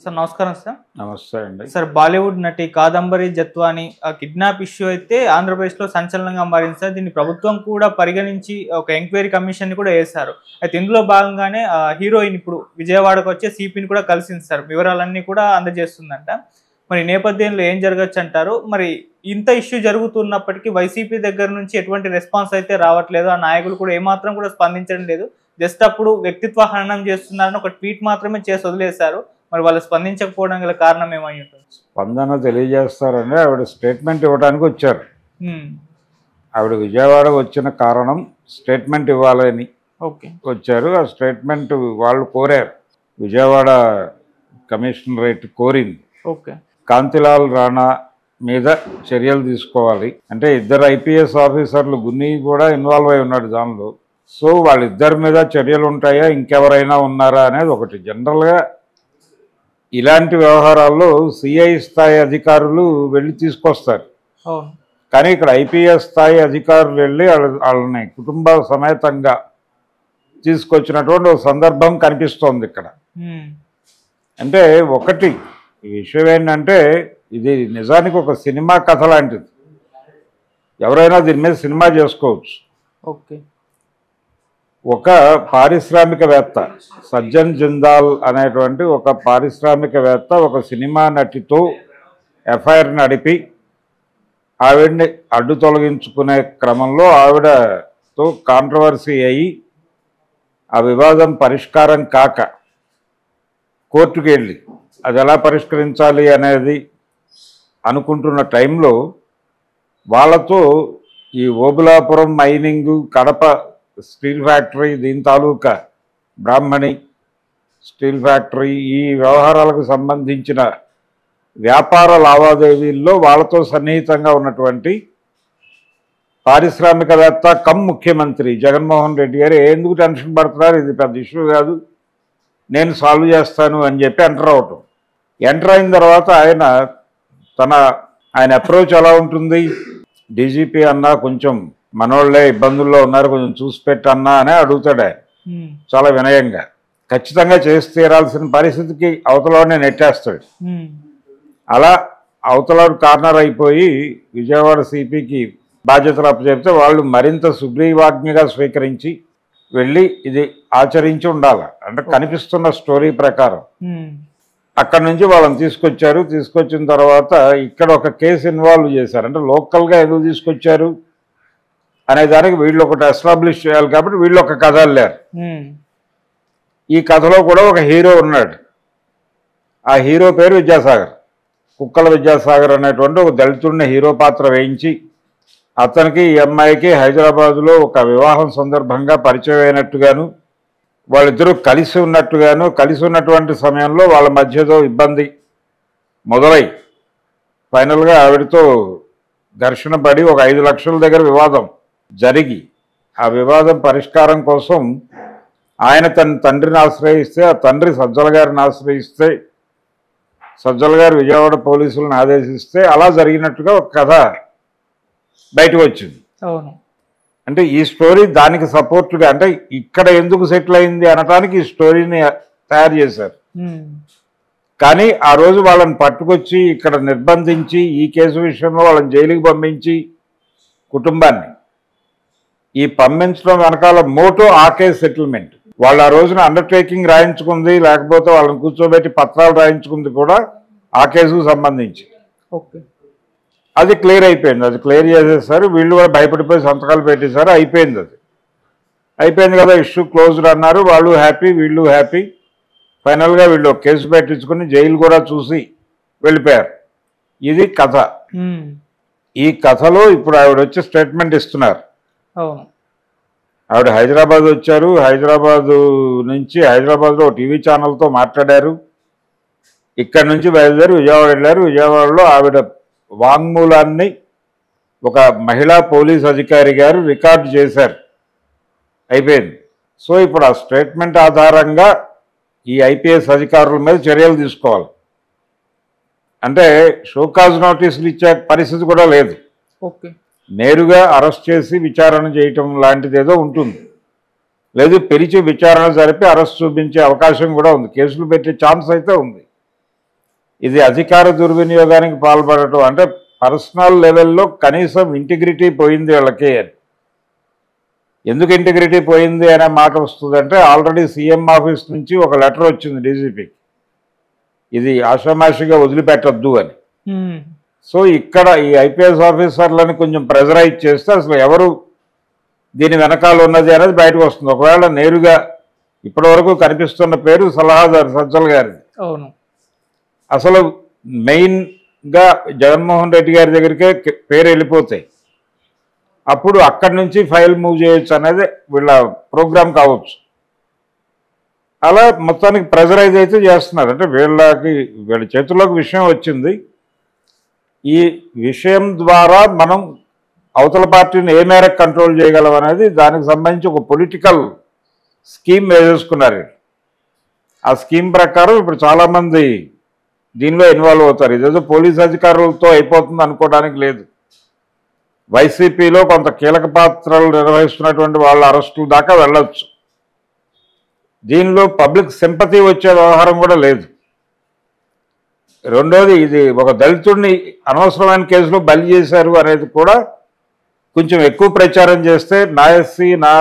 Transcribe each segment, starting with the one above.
Sir నమస్కారం sir. నమస్తే అండి. సార్ బాలీవుడ్ నటి కాదంబరి జత్వాని కిడ్నాప్ ఇష్యూ అయితే ఆంధ్రప్రదేశ్లో సంచలనంగా మారింది సార్. దీన్ని ప్రభుత్వం కూడా పరిగణించి ఒక ఎంక్వైరీ కమిషన్ కూడా వేశారు. అయితే ఇందులో భాగంగానే హీరోయిన్ ఇప్పుడు విజయవాడకు వచ్చే సిపిని కూడా కలిసింది సార్. వివరాలన్నీ కూడా అందజేస్తుందంట. మరి నేపథ్యంలో ఏం జరగచ్చు అంటారు? మరి ఇంత ఇష్యూ జరుగుతున్నప్పటికీ వైసీపీ దగ్గర నుంచి ఎటువంటి రెస్పాన్స్ అయితే రావట్లేదు. ఆ నాయకులు కూడా ఏమాత్రం కూడా స్పందించడం లేదు. జస్ట్ అప్పుడు వ్యక్తిత్వ హననం చేస్తున్నారని ఒక ట్వీట్ మాత్రమే చేసి వదిలేశారు. మరి వాళ్ళు స్పందించకపోవడం గల కారణం ఏమై ఉంటుంది? స్పందన తెలియజేస్తారని ఆవిడ స్టేట్మెంట్ ఇవ్వడానికి వచ్చారు. ఆవిడ విజయవాడకు వచ్చిన కారణం స్టేట్మెంట్ ఇవ్వాలని వచ్చారు. ఆ స్టేట్మెంట్ వాళ్ళు కోరారు. విజయవాడ కమిషనరేట్ కోరింది. కాంతిలాల్ రాణా మీద చర్యలు తీసుకోవాలి అంటే ఇద్దరు ఐపీఎస్ ఆఫీసర్లు గున్ని కూడా ఇన్వాల్వ్ అయి ఉన్నాడు దానిలో. సో వాళ్ళిద్దరి మీద చర్యలు ఉంటాయా, ఇంకెవరైనా ఉన్నారా అనేది ఒకటి. జనరల్గా ఇలాంటి వ్యవహారాల్లో సిఐ స్థాయి అధికారులు వెళ్ళి తీసుకొస్తారు. కానీ ఇక్కడ ఐపీఎస్ స్థాయి అధికారులు వెళ్ళి వాళ్ళని కుటుంబ సమేతంగా తీసుకొచ్చినటువంటి ఒక సందర్భం కనిపిస్తోంది ఇక్కడ. అంటే ఒకటి ఈ విషయం ఏంటంటే ఇది నిజానికి ఒక సినిమా కథ లాంటిది. ఎవరైనా దీని మీద సినిమా చేసుకోవచ్చు. ఒక పారిశ్రామికవేత్త సజ్జన్ జిందాల్ అనేటువంటి ఒక పారిశ్రామికవేత్త ఒక సినిమా నటితో ఎఫ్ఐఆర్ నడిపి ఆవిడని అడ్డు తొలగించుకునే క్రమంలో ఆవిడతో కాంట్రవర్సీ అయ్యి ఆ వివాదం పరిష్కారం కాక కోర్టుకు వెళ్ళి అది ఎలా పరిష్కరించాలి అనేది అనుకుంటున్న టైంలో వాళ్ళతో ఈ Obulapuram mining, Kadapa steel factory, దీని తాలూకా బ్రాహ్మణి స్టీల్ ఫ్యాక్టరీ, ఈ వ్యవహారాలకు సంబంధించిన వ్యాపార లావాదేవీల్లో వాళ్ళతో సన్నిహితంగా ఉన్నటువంటి పారిశ్రామికవేత్త కమ్ ముఖ్యమంత్రి జగన్మోహన్ రెడ్డి గారు ఎందుకు టెన్షన్ పడుతున్నారు, ఇది పెద్ద ఇష్యూ కాదు, నేను సాల్వ్ చేస్తాను అని చెప్పి ఎంటర్ అవటం. ఎంటర్ అయిన తర్వాత ఆయన అప్రోచ్ ఎలా ఉంటుంది, డీజీపీ అన్నా కొంచెం మనోళ్లే ఇబ్బందుల్లో ఉన్నారు, కొంచెం చూసి పెట్టన్నా అని అడుగుతాడు ఆయన చాలా వినయంగా. ఖచ్చితంగా చేసి తీరాల్సిన పరిస్థితికి అవతలనే నెట్టేస్తాడు. అలా అవతల కార్నర్ అయిపోయి విజయవాడ సిపికి బాధ్యతలు అప్పచెప్తే వాళ్ళు మరింత సుగ్రీవాజ్ఞగా స్వీకరించి వెళ్ళి ఇది ఆచరించి ఉండాలి అంటే కనిపిస్తున్న స్టోరీ ప్రకారం అక్కడి నుంచి వాళ్ళని తీసుకొచ్చారు. తీసుకొచ్చిన తర్వాత ఇక్కడ ఒక కేసు ఇన్వాల్వ్ చేశారు. అంటే లోకల్గా ఎందుకు తీసుకొచ్చారు అనే దానికి వీళ్ళు ఒకటి ఎస్టాబ్లిష్ చేయాలి కాబట్టి వీళ్ళు ఒక కథ అల్లారు. ఈ కథలో కూడా ఒక హీరో ఉన్నాడు. ఆ హీరో పేరు విద్యాసాగర్. కుక్కల విద్యాసాగర్ అనేటువంటి ఒక దళితుడిని హీరో పాత్ర వేయించి అతనికి ఈ అమ్మాయికి హైదరాబాదులో ఒక వివాహం సందర్భంగా పరిచయం అయినట్టుగాను, వాళ్ళిద్దరూ కలిసి ఉన్నటువంటి సమయంలో వాళ్ళ మధ్యతో ఇబ్బంది మొదలై ఫైనల్గా ఆవిడతో ఘర్షణ పడి ఒక 5 లక్షల దగ్గర వివాదం జరిగి ఆ వివాదం పరిష్కారం కోసం ఆయన తన తండ్రిని ఆశ్రయిస్తే, ఆ తండ్రి సజ్జల గారిని ఆశ్రయిస్తే, సజ్జల గారు విజయవాడ పోలీసులను ఆదేశిస్తే అలా జరిగినట్టుగా ఒక కథ బయటకు వచ్చింది. అంటే ఈ స్టోరీ దానికి సపోర్ట్గా అంటే ఇక్కడ ఎందుకు సెటిల్ అయింది అనటానికి ఈ స్టోరీని తయారు చేశారు. కానీ ఆ రోజు వాళ్ళని పట్టుకొచ్చి ఇక్కడ నిర్బంధించి ఈ కేసు విషయంలో వాళ్ళని జైలుకి పంపించి కుటుంబాన్ని ఈ పంపించడం వెనకాల మోటో ఆ కేసు సెటిల్మెంట్. వాళ్ళు ఆ రోజున అండర్టేకింగ్ రాయించుకుంది, లేకపోతే వాళ్ళని కూర్చోబెట్టి పత్రాలు రాయించుకుంది కూడా ఆ కేసుకు సంబంధించి. అది క్లియర్ అయిపోయింది. అది క్లియర్ చేసేసారు. వీళ్ళు కూడా భయపడిపోయి సంతకాలు పెట్టేశారు. అయిపోయింది. అది అయిపోయింది కదా, ఇష్యూ క్లోజ్డ్ అన్నారు. వాళ్ళు హ్యాపీ, వీళ్ళు హ్యాపీ. ఫైనల్గా వీళ్ళు కేసు పెట్టించుకుని జైలు కూడా చూసి వెళ్ళిపోయారు. ఇది కథ. ఈ కథలో ఇప్పుడు ఆవిడ వచ్చి స్టేట్మెంట్ ఇస్తున్నారు. ఆవిడ హైదరాబాద్ వచ్చారు. హైదరాబాద్లో టీవీ ఛానల్తో మాట్లాడారు. ఇక్కడి నుంచి బయలుదేరి విజయవాడ వెళ్ళారు. విజయవాడలో ఆవిడ వాంగ్మూలాన్ని ఒక మహిళా పోలీస్ అధికారి గారు రికార్డు చేశారు. అయిపోయింది. సో ఇప్పుడు ఆ స్టేట్మెంట్ ఆధారంగా ఈ ఐపీఎస్ అధికారుల మీద చర్యలు తీసుకోవాలి. అంటే షోకాజ్ నోటీసులు ఇచ్చే పరిస్థితి కూడా లేదు. నేరుగా అరెస్ట్ చేసి విచారణ చేయటం లాంటిది ఏదో ఉంటుంది. లేదు పిలిచి విచారణ జరిపి అరెస్ట్ చూపించే అవకాశం కూడా ఉంది. కేసులు పెట్టే ఛాన్స్ అయితే ఉంది. ఇది అధికార దుర్వినియోగానికి పాల్పడటం, అంటే పర్సనల్ లెవెల్లో కనీసం ఇంటిగ్రిటీ పోయింది వాళ్ళకి. ఎందుకు ఇంటిగ్రిటీ పోయింది అనే మాట వస్తుందంటే, ఆల్రెడీ సీఎం ఆఫీస్ నుంచి ఒక లెటర్ వచ్చింది డీజీపీకి, ఇది ఆషామాషిగా వదిలిపెట్టద్దు అని. సో ఇక్కడ ఈ ఐపీఎస్ ఆఫీసర్లని కొంచెం ప్రెజరైజ్ చేస్తే అసలు ఎవరు దీని వెనకాల ఉన్నది అనేది బయటకు వస్తుంది. ఒకవేళ నేరుగా ఇప్పటివరకు కనిపిస్తున్న పేరు సలహాదారు సజ్జల గారిది. అవును, అసలు మెయిన్గా జగన్మోహన్ రెడ్డి గారి దగ్గరికే పేరు వెళ్ళిపోతాయి. అప్పుడు అక్కడి నుంచి ఫైల్ మూవ్ చేయొచ్చు అనేది వీళ్ళ ప్రోగ్రామ్ కావచ్చు. అలా మొత్తానికి ప్రెజరైజ్ అయితే చేస్తున్నారు. అంటే వీళ్ళ చేతుల్లోకి విషయం వచ్చింది. ఈ విషయం ద్వారా మనం అవతల పార్టీని ఏ మేరకు కంట్రోల్ చేయగలం అనేది దానికి సంబంధించి ఒక పొలిటికల్ స్కీమ్ వేసేసుకున్నారు. ఆ స్కీమ్ ప్రకారం ఇప్పుడు చాలామంది దీనిలో ఇన్వాల్వ్ అవుతారు. ఇదేదో పోలీస్ అధికారులతో అయిపోతుంది అనుకోవడానికి లేదు. వైసీపీలో కొంత కీలక పాత్రలు నిర్వహిస్తున్నటువంటి వాళ్ళ అరెస్టుల దాకా వెళ్ళొచ్చు. దీనిలో పబ్లిక్ సింపతి వచ్చే వ్యవహారం కూడా లేదు. రెండోది, ఇది ఒక దళితుడిని అనవసరమైన కేసులో బలి చేశారు అనేది కూడా కొంచెం ఎక్కువ ప్రచారం చేస్తే నా ఎస్సీ నా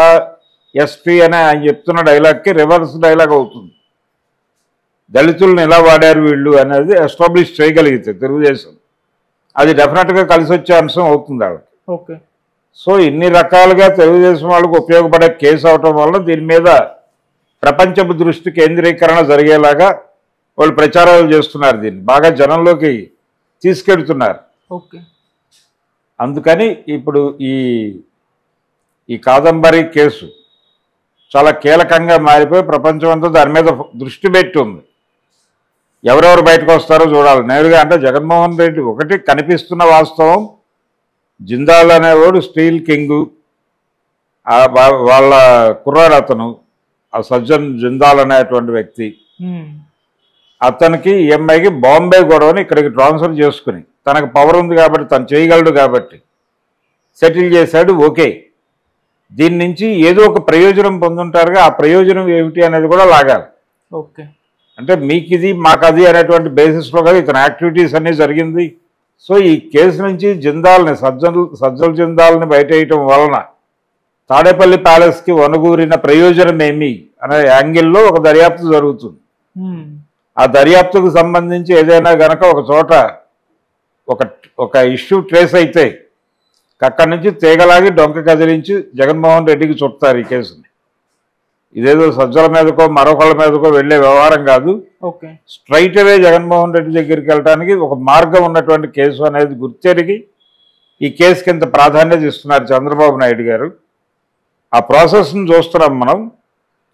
ఎస్పీ అని ఆయన చెప్తున్న డైలాగ్కి రివర్స్ డైలాగ్ అవుతుంది. దళితులను ఎలా వాడారు వీళ్ళు అనేది ఎస్టాబ్లిష్ చేయగలిగితే తెలుగుదేశం, అది డెఫినెట్గా కలిసి వచ్చే అంశం అవుతుంది ఆవిడ. ఓకే. సో ఇన్ని రకాలుగా తెలుగుదేశం వాళ్ళకు ఉపయోగపడే కేసు అవటం వల్ల దీని మీద ప్రపంచపు దృష్టి కేంద్రీకరణ జరిగేలాగా వాళ్ళు ప్రచారాలు చేస్తున్నారు. దీన్ని బాగా జనంలోకి తీసుకెడుతున్నారు. ఓకే. అందుకని ఇప్పుడు ఈ కాదంబరి కేసు చాలా కీలకంగా మారిపోయి ప్రపంచం అంతా దాని మీద దృష్టి పెట్టి ఉంది. ఎవరెవరు బయటకు వస్తారో చూడాలి. నేరుగా అంటే జగన్మోహన్ రెడ్డి ఒకటి కనిపిస్తున్న వాస్తవం, జిందాల్ అనేవాడు స్టీల్ కింగు, వాళ్ళ కుర్రాడు అతను ఆ సజ్జన్ జిందాల్ అనేటువంటి వ్యక్తి, అతనికి ఈఎంఐకి బాంబే గొడవని ఇక్కడికి ట్రాన్స్ఫర్ చేసుకుని తనకు పవర్ ఉంది కాబట్టి తను చేయగలడు కాబట్టి సెటిల్ చేశాడు. ఓకే, దీని నుంచి ఏదో ఒక ప్రయోజనం పొందుంటారుగా, ఆ ప్రయోజనం ఏమిటి అనేది కూడా లాగాలి. ఓకే. అంటే మీకు ఇది మాకు అది అనేటువంటి బేసిస్లో కదా ఇతని యాక్టివిటీస్ అన్నీ జరిగింది. సో ఈ కేసు నుంచి జిందాల్ని సజ్జల జిందాల్ని బయట వేయటం వలన తాడేపల్లి ప్యాలెస్కి వనగూరిన ప్రయోజనం ఏమి అనే యాంగిల్లో ఒక దర్యాప్తు జరుగుతుంది. ఆ దర్యాప్తుకు సంబంధించి ఏదైనా గనక ఒక చోట ఒక ఇష్యూ ట్రేస్ అయితే అక్కడి నుంచి తీగలాగి డొంక కదిలించి జగన్మోహన్ రెడ్డికి చుడతారు ఈ కేసుని. ఇదేదో సజ్జల మీదకో మరొకళ్ళ మీదకో వెళ్ళే వ్యవహారం కాదు. ఓకే. స్ట్రైట్ అవే జగన్మోహన్ రెడ్డి దగ్గరికి వెళ్ళడానికి ఒక మార్గం ఉన్నటువంటి కేసు అనేది గుర్తెరిగి ఈ కేసుకి ఇంత ప్రాధాన్యత ఇస్తున్నారు చంద్రబాబు నాయుడు గారు. ఆ ప్రాసెస్ని చూస్తున్నాం మనం.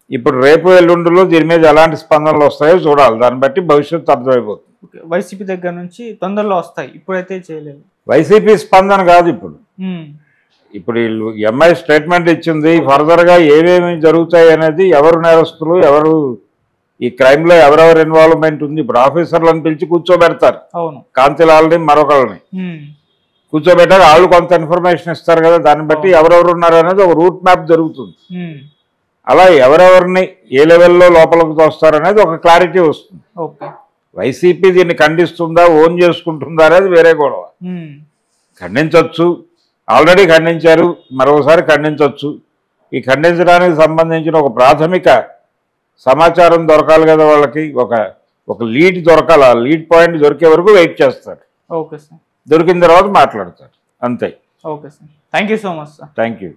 ఇప్పుడు రేపు ఎల్లుండిలో దీని మీద ఎలాంటి స్పందనలు వస్తాయో చూడాలి. దాన్ని బట్టి భవిష్యత్తు అర్థమైపోతుంది. వైసీపీ దగ్గర నుంచి తొందరలో వస్తాయి, ఇప్పుడైతే చేయలేదు. వైసీపీ స్పందన కాదు ఇప్పుడు. వీళ్ళు ఎంఐ స్టేట్మెంట్ ఇచ్చింది. ఫర్దర్గా ఏమేమి జరుగుతాయి అనేది, ఎవరు నేరస్తులు, ఎవరు ఈ క్రైమ్లో ఎవరెవరు ఇన్వాల్వ్మెంట్ ఉంది. ఇప్పుడు ఆఫీసర్లను పిలిచి కూర్చోబెడతారు. అవును, కాంతిలాల్ని మరొకళ్ళని కూర్చోబెట్టారు. వాళ్ళు కొంత ఇన్ఫర్మేషన్ ఇస్తారు కదా, దాన్ని బట్టి ఎవరెవరు ఉన్నారు అనేది ఒక రూట్ మ్యాప్ జరుగుతుంది. అలా ఎవరెవరిని ఏ లెవెల్లో లోపలికి తోస్తారనేది ఒక క్లారిటీ వస్తుంది. ఓకే. వైసీపీ దీన్ని ఖండిస్తుందా, ఓన్ చేసుకుంటుందా అనేది వేరే గొడవ. ఖండించవచ్చు, ఆల్రెడీ ఖండించారు, మరోసారి ఖండించవచ్చు. ఈ ఖండించడానికి సంబంధించిన ఒక ప్రాథమిక సమాచారం దొరకాలి కదా వాళ్ళకి. ఒక లీడ్ దొరకాలి. ఆ లీడ్ పాయింట్ దొరికే వరకు వెయిట్ చేస్తారు. Okay sir. దొరికిన తర్వాత మాట్లాడతారు, అంతే. Okay sir, thank you so much sir. Thank you.